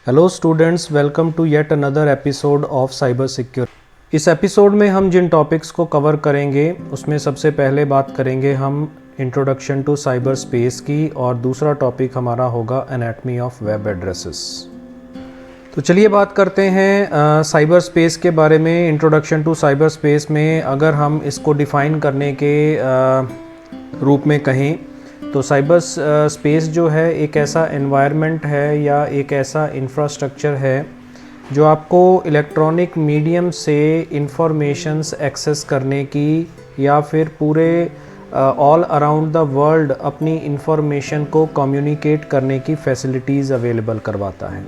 Hello students, welcome to yet another episode of cyber security. इस episode में हम जिन topics को कवर करेंगे उसमें सबसे पहले बात करेंगे हम इंट्रोडक्शन टू साइबर स्पेस की, और दूसरा टॉपिक हमारा होगा एनाटमी ऑफ वेब एड्रेसेस। तो चलिए बात करते हैं साइबर स्पेस के बारे में। इंट्रोडक्शन टू साइबर स्पेस में अगर हम इसको डिफ़ाइन करने के रूप में कहें तो साइबर स्पेस जो है एक ऐसा एनवायरनमेंट है या एक ऐसा इंफ्रास्ट्रक्चर है जो आपको इलेक्ट्रॉनिक मीडियम से इंफॉर्मेशंस एक्सेस करने की या फिर पूरे ऑल अराउंड द वर्ल्ड अपनी इंफॉर्मेशन को कम्युनिकेट करने की फैसिलिटीज़ अवेलेबल करवाता है।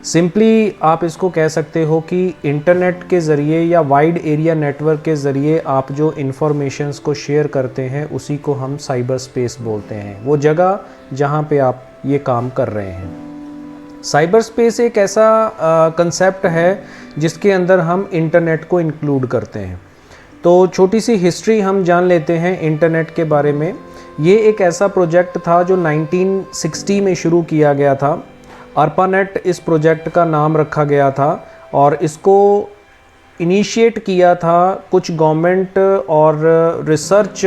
सिंपली आप इसको कह सकते हो कि इंटरनेट के ज़रिए या वाइड एरिया नेटवर्क के ज़रिए आप जो इन्फॉर्मेशंस को शेयर करते हैं उसी को हम साइबर स्पेस बोलते हैं, वो जगह जहाँ पे आप ये काम कर रहे हैं। साइबर स्पेस एक ऐसा कंसेप्ट है जिसके अंदर हम इंटरनेट को इंक्लूड करते हैं। तो छोटी सी हिस्ट्री हम जान लेते हैं इंटरनेट के बारे में। ये एक ऐसा प्रोजेक्ट था जो 1960 में शुरू किया गया था। ARPANET इस प्रोजेक्ट का नाम रखा गया था और इसको इनिशिएट किया था कुछ गवर्नमेंट और रिसर्च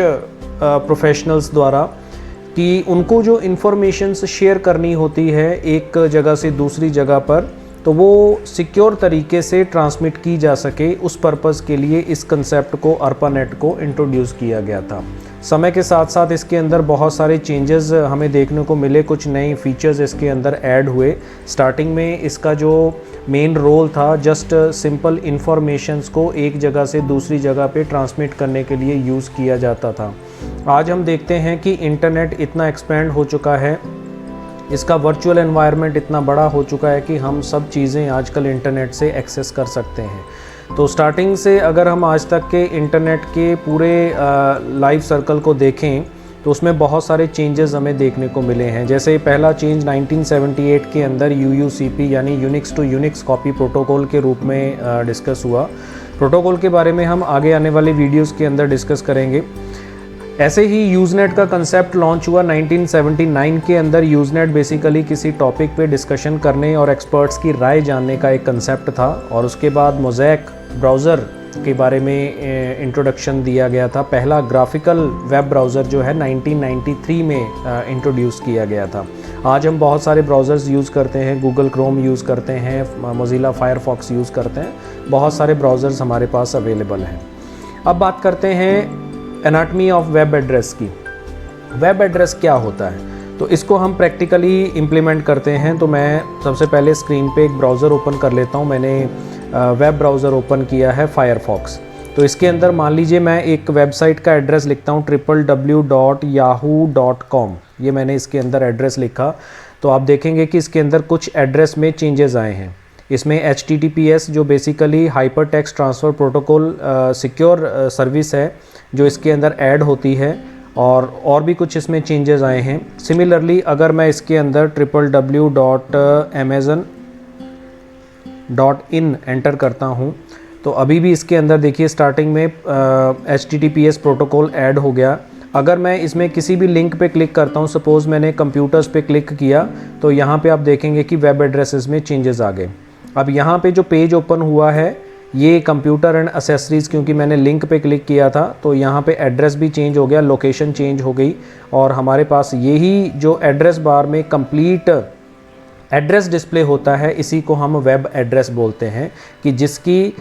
प्रोफेशनल्स द्वारा कि उनको जो इन्फॉर्मेशंस शेयर करनी होती है एक जगह से दूसरी जगह पर, तो वो सिक्योर तरीके से ट्रांसमिट की जा सके, उस पर्पज़ के लिए इस कंसेप्ट को ARPANET को इंट्रोड्यूस किया गया था। समय के साथ साथ इसके अंदर बहुत सारे चेंजेस हमें देखने को मिले, कुछ नए फीचर्स इसके अंदर ऐड हुए। स्टार्टिंग में इसका जो मेन रोल था जस्ट सिंपल इंफॉर्मेशंस को एक जगह से दूसरी जगह पे ट्रांसमिट करने के लिए यूज़ किया जाता था। आज हम देखते हैं कि इंटरनेट इतना एक्सपेंड हो चुका है, इसका वर्चुअल एनवायरनमेंट इतना बड़ा हो चुका है कि हम सब चीज़ें आजकल इंटरनेट से एक्सेस कर सकते हैं। तो स्टार्टिंग से अगर हम आज तक के इंटरनेट के पूरे लाइफ सर्कल को देखें तो उसमें बहुत सारे चेंजेस हमें देखने को मिले हैं। जैसे पहला चेंज 1978 के अंदर UUCP यानी Unix to Unix copy protocol के रूप में डिस्कस हुआ। प्रोटोकॉल के बारे में हम आगे आने वाले वीडियोस के अंदर डिस्कस करेंगे। ऐसे ही यूज़नेट का कंसेप्ट लॉन्च हुआ 1979 के अंदर। यूज़नेट बेसिकली किसी टॉपिक पे डिस्कशन करने और एक्सपर्ट्स की राय जानने का एक कंसेप्ट था। और उसके बाद मोज़ैक ब्राउज़र के बारे में इंट्रोडक्शन दिया गया था। पहला ग्राफिकल वेब ब्राउज़र जो है 1993 में इंट्रोड्यूस किया गया था। आज हम बहुत सारे ब्राउज़र्स यूज़ करते हैं, गूगल क्रोम यूज़ करते हैं, मोज़िला फायरफॉक्स यूज़ करते हैं, बहुत सारे ब्राउज़र्स हमारे पास अवेलेबल हैं। अब बात करते हैं एनाटमी ऑफ वेब एड्रेस की। वेब एड्रेस क्या होता है, तो इसको हम प्रैक्टिकली इम्प्लीमेंट करते हैं। तो मैं सबसे पहले स्क्रीन पे एक ब्राउज़र ओपन कर लेता हूँ। मैंने वेब ब्राउज़र ओपन किया है फायरफॉक्स। तो इसके अंदर मान लीजिए मैं एक वेबसाइट का एड्रेस लिखता हूँ www.yahoo.com। ये मैंने इसके अंदर एड्रेस लिखा तो आप देखेंगे कि इसके अंदर कुछ एड्रेस में चेंजेस आए हैं। इसमें HTTPS जो basically hyper text transfer protocol secure service है जो इसके अंदर ऐड होती है, और भी कुछ इसमें चेंजेस आए हैं। सिमिलरली अगर मैं इसके अंदर www.amazon.in एंटर करता हूँ तो अभी भी इसके अंदर देखिए स्टार्टिंग में HTTPS प्रोटोकॉल ऐड हो गया। अगर मैं इसमें किसी भी लिंक पे क्लिक करता हूँ, सपोज़ मैंने कंप्यूटर्स पे क्लिक किया तो यहाँ पे आप देखेंगे कि वेब एड्रेसेस में चेंजेस आ गए। अब यहाँ पे जो पेज ओपन हुआ है ये कंप्यूटर एंड एसेसरीज़, क्योंकि मैंने लिंक पे क्लिक किया था तो यहाँ पे एड्रेस भी चेंज हो गया, लोकेशन चेंज हो गई, और हमारे पास यही जो एड्रेस बार में कंप्लीट एड्रेस डिस्प्ले होता है, इसी को हम वेब एड्रेस बोलते हैं, कि जिसकी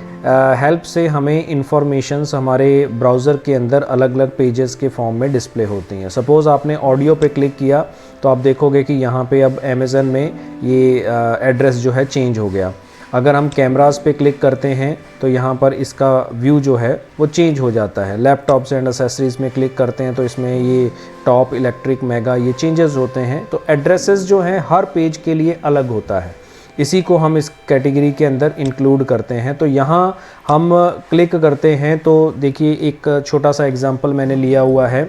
हेल्प से हमें इंफॉर्मेशंस हमारे ब्राउज़र के अंदर अलग अलग पेजेस के फॉर्म में डिस्प्ले होती हैं। सपोज़ आपने ऑडियो पे क्लिक किया तो आप देखोगे कि यहाँ पे अब अमेज़न में ये एड्रेस जो है चेंज हो गया। अगर हम कैमरास पे क्लिक करते हैं तो यहाँ पर इसका व्यू जो है वो चेंज हो जाता है। लैपटॉप्स एंड एसेसरीज़ में क्लिक करते हैं तो इसमें ये टॉप, इलेक्ट्रिक, मेगा, ये चेंजेस होते हैं। तो एड्रेसेस जो हैं हर पेज के लिए अलग होता है, इसी को हम इस कैटेगरी के अंदर इंक्लूड करते हैं। तो यहाँ हम क्लिक करते हैं तो देखिए एक छोटा सा एग्जांपल मैंने लिया हुआ है।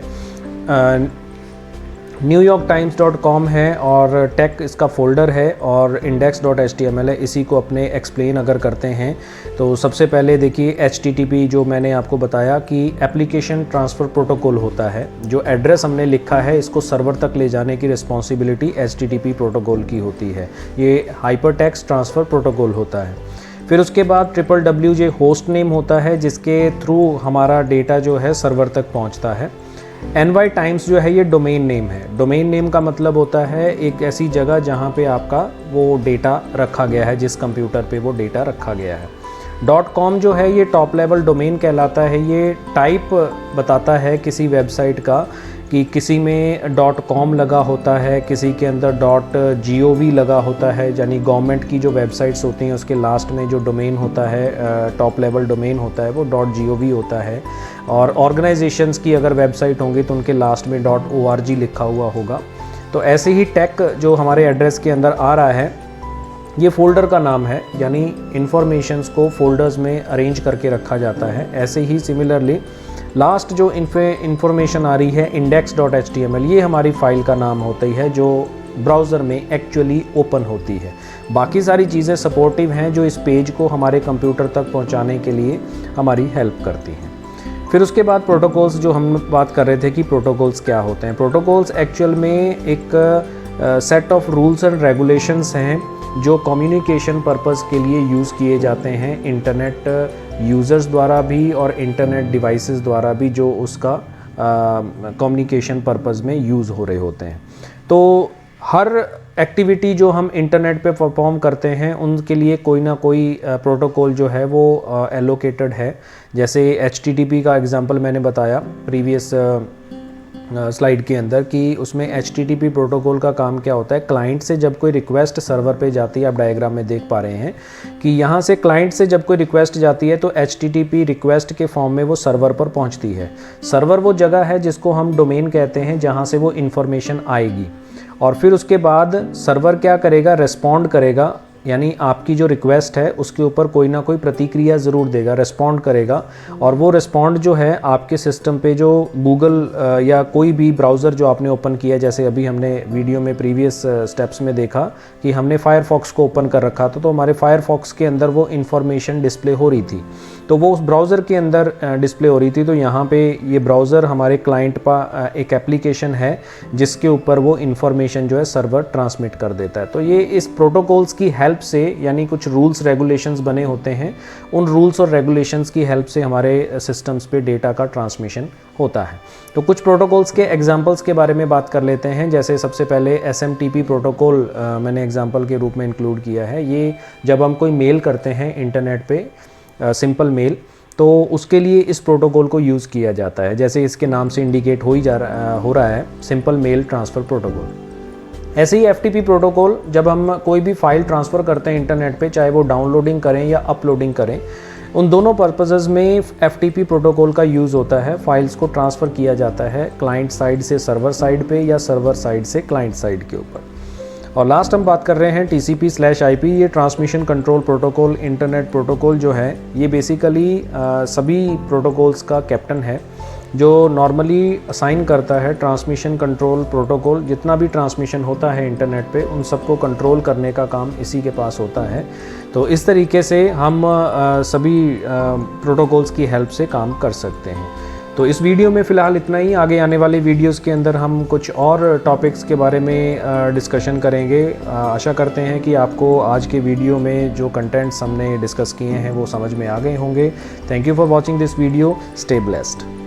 newyorktimes.com है और टेक इसका फ़ोल्डर है और index.html है। इसी को अपने एक्सप्लेन अगर करते हैं तो सबसे पहले देखिए HTTP जो मैंने आपको बताया कि एप्लीकेशन ट्रांसफ़र प्रोटोकॉल होता है। जो एड्रेस हमने लिखा है इसको सर्वर तक ले जाने की रिस्पॉन्सिबिलिटी HTTP प्रोटोकॉल की होती है। ये हाइपरटेक्स्ट ट्रांसफ़र प्रोटोकॉल होता है। फिर उसके बाद www होस्ट नेम होता है जिसके थ्रू हमारा डेटा जो है सर्वर तक पहुंचता है। NY टाइम्स जो है ये डोमेन नेम है। डोमेन नेम का मतलब होता है एक ऐसी जगह जहां पे आपका वो डेटा रखा गया है, जिस कंप्यूटर पे वो डेटा रखा गया है। .com जो है ये टॉप लेवल डोमेन कहलाता है। ये टाइप बताता है किसी वेबसाइट का कि किसी में .com लगा होता है, किसी के अंदर .gov लगा होता है, यानी गवर्नमेंट की जो वेबसाइट्स होती हैं उसके लास्ट में जो डोमेन होता है, टॉप लेवल डोमेन होता है, वो .gov होता है। और ऑर्गेनाइजेशंस की अगर वेबसाइट होंगी तो उनके लास्ट में .org लिखा हुआ होगा। तो ऐसे ही टेक जो हमारे एड्रेस के अंदर आ रहा है ये फ़ोल्डर का नाम है, यानी इन्फॉर्मेशंस को फ़ोल्डर्स में अरेंज करके रखा जाता है। ऐसे ही सिमिलरली लास्ट जो इन्फॉर्मेशन आ रही है index.html, ये हमारी फ़ाइल का नाम होती है जो ब्राउज़र में एक्चुअली ओपन होती है। बाकी सारी चीज़ें सपोर्टिव हैं जो इस पेज को हमारे कंप्यूटर तक पहुंचाने के लिए हमारी हेल्प करती हैं। फिर उसके बाद प्रोटोकॉल्स, जो हम बात कर रहे थे कि प्रोटोकॉल्स क्या होते हैं। प्रोटोकॉल्स एक्चुअल में एक set of rules and regulations हैं जो कम्युनिकेशन पर्पस के लिए यूज़ किए जाते हैं इंटरनेट यूज़र्स द्वारा भी और इंटरनेट डिवाइसेस द्वारा भी, जो उसका कम्युनिकेशन पर्पस में यूज़ हो रहे होते हैं। तो हर एक्टिविटी जो हम इंटरनेट पे परफॉर्म करते हैं उनके लिए कोई ना कोई प्रोटोकॉल जो है वो एलोकेटेड है। जैसे HTTP का एग्जांपल मैंने बताया प्रीवियस स्लाइड के अंदर कि उसमें HTTP प्रोटोकॉल का काम क्या होता है। क्लाइंट से जब कोई रिक्वेस्ट सर्वर पे जाती है, आप डायग्राम में देख पा रहे हैं कि यहाँ से क्लाइंट से जब कोई रिक्वेस्ट जाती है तो HTTP रिक्वेस्ट के फॉर्म में वो सर्वर पर पहुँचती है। सर्वर वो जगह है जिसको हम डोमेन कहते हैं, जहाँ से वो इन्फॉर्मेशन आएगी। और फिर उसके बाद सर्वर क्या करेगा, रिस्पॉन्ड करेगा, यानी आपकी जो रिक्वेस्ट है उसके ऊपर कोई ना कोई प्रतिक्रिया ज़रूर देगा, रिस्पॉन्ड करेगा। और वो रिस्पॉन्ड जो है आपके सिस्टम पे जो गूगल या कोई भी ब्राउज़र जो आपने ओपन किया, जैसे अभी हमने वीडियो में प्रीवियस स्टेप्स में देखा कि हमने फायरफॉक्स को ओपन कर रखा था, तो हमारे फायरफॉक्स के अंदर वो इन्फॉर्मेशन डिस्प्ले हो रही थी, तो वो उस ब्राउज़र के अंदर डिस्प्ले हो रही थी। तो यहाँ पे ये ब्राउज़र हमारे क्लाइंट का एक एप्लीकेशन है जिसके ऊपर वो इन्फॉर्मेशन जो है सर्वर ट्रांसमिट कर देता है। तो ये इस प्रोटोकॉल्स की हेल्प से, यानी कुछ रूल्स रेगुलेशंस बने होते हैं, उन रूल्स और रेगुलेशंस की हेल्प से हमारे सिस्टम्स पे डेटा का ट्रांसमिशन होता है। तो कुछ प्रोटोकॉल्स के एग्जांपल्स के बारे में बात कर लेते हैं। जैसे सबसे पहले SMTP प्रोटोकॉल मैंने एग्जांपल के रूप में इंक्लूड किया है। ये जब हम कोई मेल करते हैं इंटरनेट पे, सिंपल मेल, तो उसके लिए इस प्रोटोकॉल को यूज़ किया जाता है। जैसे इसके नाम से इंडिकेट हो रहा है, सिंपल मेल ट्रांसफ़र प्रोटोकॉल। ऐसे ही FTP प्रोटोकॉल, जब हम कोई भी फाइल ट्रांसफ़र करते हैं इंटरनेट पे, चाहे वो डाउनलोडिंग करें या अपलोडिंग करें, उन दोनों पर्पसेस में FTP प्रोटोकॉल का यूज़ होता है। फाइल्स को ट्रांसफ़र किया जाता है क्लाइंट साइड से सर्वर साइड पे या सर्वर साइड से क्लाइंट साइड के ऊपर। और लास्ट हम बात कर रहे हैं TCP/IP। ये transmission control protocol, internet protocol जो है, ये बेसिकली सभी प्रोटोकॉल्स का कैप्टन है जो नॉर्मली असाइन करता है ट्रांसमिशन कंट्रोल प्रोटोकॉल। जितना भी ट्रांसमिशन होता है इंटरनेट पे, उन सबको कंट्रोल करने का काम इसी के पास होता है। तो इस तरीके से हम सभी प्रोटोकॉल्स की हेल्प से काम कर सकते हैं। तो इस वीडियो में फ़िलहाल इतना ही। आगे आने वाले वीडियोस के अंदर हम कुछ और टॉपिक्स के बारे में डिस्कशन करेंगे। आशा करते हैं कि आपको आज के वीडियो में जो कंटेंट्स हमने डिस्कस किए हैं वो समझ में आ गए होंगे। Thank you for watching this video. Stay blessed.